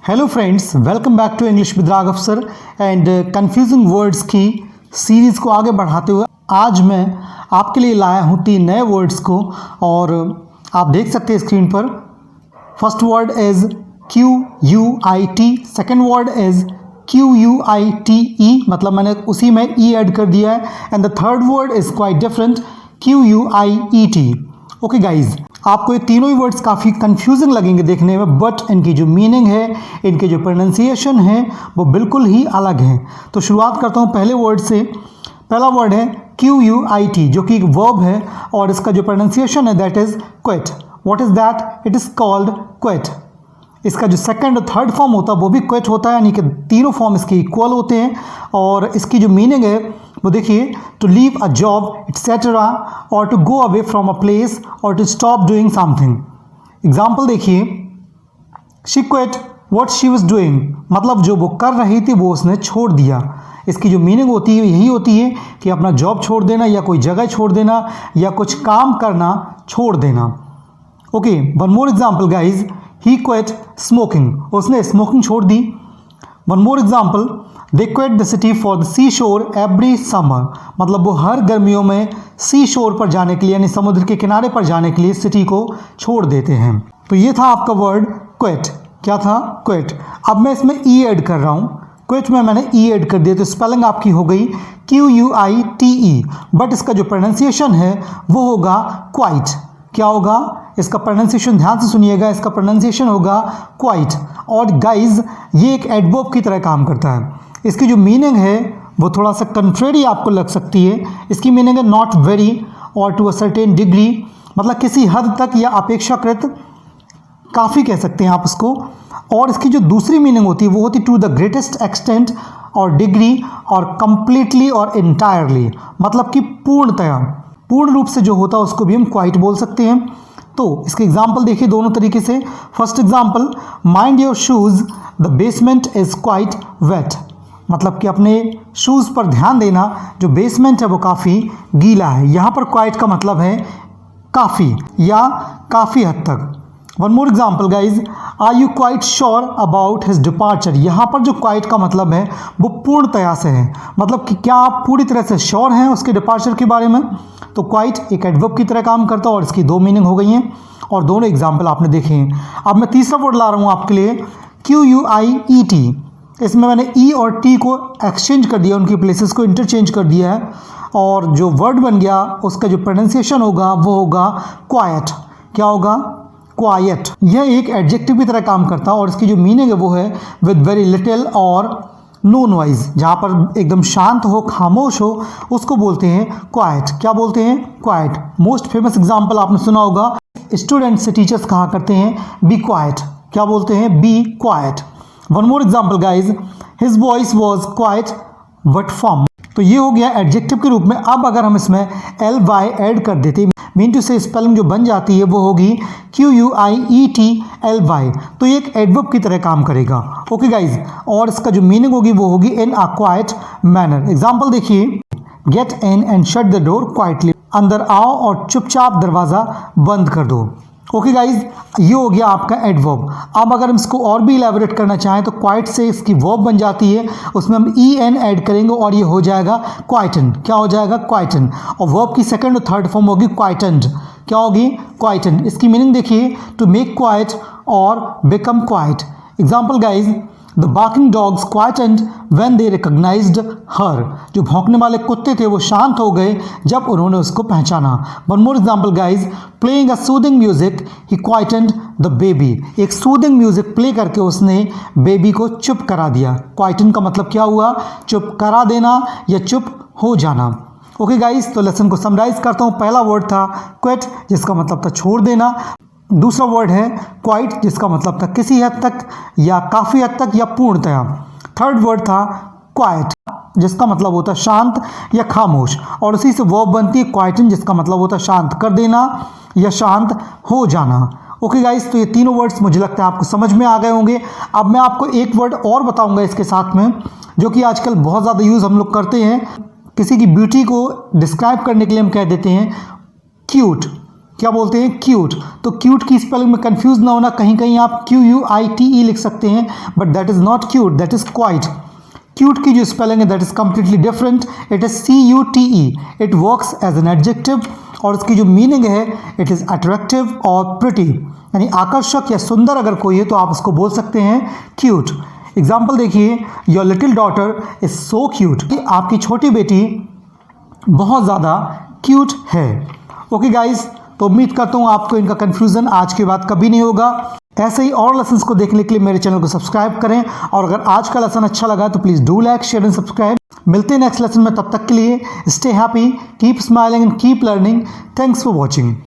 Hello friends, welcome back to English with Raghav sir. And confusing words की series को आगे बढ़ाते हुए आज मैं आपके लिए लाया हूँ 3 नए वर्ड्स को। और आप देख सकते हैं स्क्रीन पर। First word is QUIT, second word is QUITE, मतलब मैंने उसी में ई ऐड कर दिया है। And the third word is quite different, QUIET। Okay guys, आपको ये तीनों ही वर्ड्स काफ़ी कंफ्यूजिंग लगेंगे देखने में, बट इनकी जो मीनिंग है, इनके जो प्रोनाउंसिएशन है, वो बिल्कुल ही अलग हैं। तो शुरुआत करता हूँ पहले वर्ड से। पहला वर्ड है QUIT, जो कि एक वर्ब है और इसका जो प्रोनाउंसिएशन है that is quit. What is that? It is called quit. इसका जो सेकंड और थर्ड फॉर्म होता है वो भी क्विट होता है, यानी कि तीनों फॉर्म इसके इक्वल होते हैं। और इसकी जो मीनिंग है वो देखिए, to leave a job etcetera, और to go away from a place, और to stop doing something. Example देखिए, she quit what she was doing, मतलब जो वो कर रही थी वो उसने छोड़ दिया। इसकी जो मीनिंग होती है यही होती है कि अपना जॉब छोड़ देना, या कोई जगह छोड़ देना, या कुछ काम करना छोड़ देना। Okay, one more example guys, he quit smoking, उसने स्मोकिंग छोड़ दी। One more example, they quit the city for the sea shore every summer, मतलब वो हर गर्मियों में सी शोर पर जाने के लिए, यानी समुद्र के किनारे पर जाने के लिए सिटी को छोड़ देते हैं। तो ये था आपका वर्ड क्विट। क्या था? क्विट। अब मैं इसमें ई ऐड कर रहा हूँ। क्विट में मैंने ई ऐड कर दिया, तो स्पेलिंग आपकी हो गई QUITE, बट इसका जो प्रोनाउंसिएशन है वो होगा क्वाइट। क्या होगा? इसका प्रोनाउंसिएशन ध्यान से सुनिएगा, इसका प्रोनाउंसिएशन होगा क्वाइट। और गाइज, ये एक एडवर्ब की तरह काम करता है। इसकी जो मीनिंग है वो थोड़ा सा कंट्रेरी आपको लग सकती है। इसकी मीनिंग है नॉट वेरी और टू अ सर्टेन डिग्री, मतलब किसी हद तक या अपेक्षाकृत, काफ़ी कह सकते हैं आप उसको। और इसकी जो दूसरी मीनिंग होती है वो होती टू द ग्रेटेस्ट एक्सटेंट और डिग्री, और कंप्लीटली और इंटायरली, मतलब कि पूर्णतया, पूर्ण रूप से जो होता है उसको भी हम क्वाइट बोल सकते हैं। तो इसके एग्जाम्पल देखिए दोनों तरीके से। First example, mind your shoes the basement is quite wet, मतलब कि अपने शूज़ पर ध्यान देना, जो बेसमेंट है वो काफ़ी गीला है। यहाँ पर क्वाइट का मतलब है काफ़ी या काफ़ी हद तक। One more example guys, are you quite sure about his departure, यहाँ पर जो क्वाइट का मतलब है वो पूर्णतया से है, मतलब कि क्या आप पूरी तरह से श्योर हैं उसके डिपार्चर के बारे में। तो क्वाइट एक एडवर्ब की तरह काम करता है और इसकी 2 मीनिंग हो गई हैं, और दोनों एग्जाम्पल आपने देखे हैं। अब मैं तीसरा वर्ड ला रहा हूँ आपके लिए, QUIET। इसमें मैंने ई और टी को एक्सचेंज कर दिया, उनकी प्लेसेस को इंटरचेंज कर दिया है, और जो वर्ड बन गया उसका जो प्रोनाउंसिएशन होगा वो होगा क्वाइट। क्या होगा? क्वाइट। यह एक एडजेक्टिव की तरह काम करता है और इसकी जो मीनिंग है वो है विद वेरी लिटिल और नो नॉइज, जहाँ पर एकदम शांत हो, खामोश हो, उसको बोलते हैं क्वाइट। क्या बोलते हैं? क्वाइट। मोस्ट फेमस एग्जाम्पल आपने सुना होगा, स्टूडेंट्स से टीचर्स कहा करते हैं बी क्वाइट। क्या बोलते हैं? Be quite. One more example guys, his voice was quite but firm. तो ये हो गया एडजेक्टिव के रूप में। अब अगर हम इसमें LY ऐड कर देते, मीन टू से स्पेलिंग जो बन जाती है वो होगी QUIETLY, तो ये एक एडवर्ब की तरह काम करेगा। ओके गाइज, और इसका जो मीनिंग होगी वो होगी इन अ क्वाइट मैनर। एग्जाम्पल देखिए, get in and shut the door quietly, अंदर आओ और चुपचाप दरवाज़ा बंद कर दो। ओके गाइज, ये हो गया आपका एडवर्ब। अब अगर हम इसको और भी इलेबोरेट करना चाहें तो क्वाइट से इसकी वर्ब बन जाती है, उसमें हम EN ऐड करेंगे और ये हो जाएगा क्वाइटन। क्या हो जाएगा? क्वाइटन। और वर्ब की सेकंड और थर्ड फॉर्म होगी क्वाइटनड। क्या होगी? क्वाइटन। इसकी मीनिंग देखिए, टू मेक क्वाइट और become quiet. Example guys, the barking dogs quietened when they recognised her, जो भौंकने वाले कुत्ते थे वो शांत हो गए जब उन्होंने उसको पहचाना। One more example guys, playing a soothing music he quietened the baby, एक सूदिंग म्यूजिक प्ले करके उसने बेबी को चुप करा दिया। क्वाइटन का मतलब क्या हुआ? चुप करा देना या चुप हो जाना। ओके गाइज, तो लेसन को समराइज करता हूँ। पहला वर्ड था क्विट, जिसका मतलब था छोड़ देना। दूसरा वर्ड है क्वाइट, जिसका मतलब था किसी हद तक या काफ़ी हद तक या पूर्णतया। थर्ड वर्ड था क्वाइट, जिसका मतलब होता है शांत या खामोश, और उसी से वर्ब बनती है क्वाइटन, जिसका मतलब होता है शांत कर देना या शांत हो जाना। ओके गाइस, तो ये तीनों वर्ड्स मुझे लगता है आपको समझ में आ गए होंगे। अब मैं आपको एक वर्ड और बताऊंगा इसके साथ में, जो कि आजकल बहुत ज़्यादा यूज़ हम लोग करते हैं। किसी की ब्यूटी को डिस्क्राइब करने के लिए हम कह देते हैं क्यूट। क्या बोलते हैं, क्यूट। तो क्यूट की स्पेलिंग में कंफ्यूज ना होना, कहीं कहीं आप QUITE लिख सकते हैं, but that is not cute, that is quite. Cute की जो स्पेलिंग है that is completely different, it is CUTE। It works as an adjective और उसकी जो मीनिंग है इट इज अट्रैक्टिव और प्रिटी, यानी आकर्षक या सुंदर अगर कोई है तो आप उसको बोल सकते हैं क्यूट। एग्जाम्पल देखिए, your little daughter is so cute, आपकी छोटी बेटी बहुत ज़्यादा क्यूट है। ओके गाइज, तो उम्मीद करता हूँ आपको इनका कन्फ्यूज़न आज के बाद कभी नहीं होगा। ऐसे ही और लेसन्स को देखने के लिए मेरे चैनल को सब्सक्राइब करें, और अगर आज का लेसन अच्छा लगा तो please do like, share and subscribe. मिलते हैं नेक्स्ट लेसन में, तब तक के लिए stay happy, keep smiling and keep learning. Thanks for watching.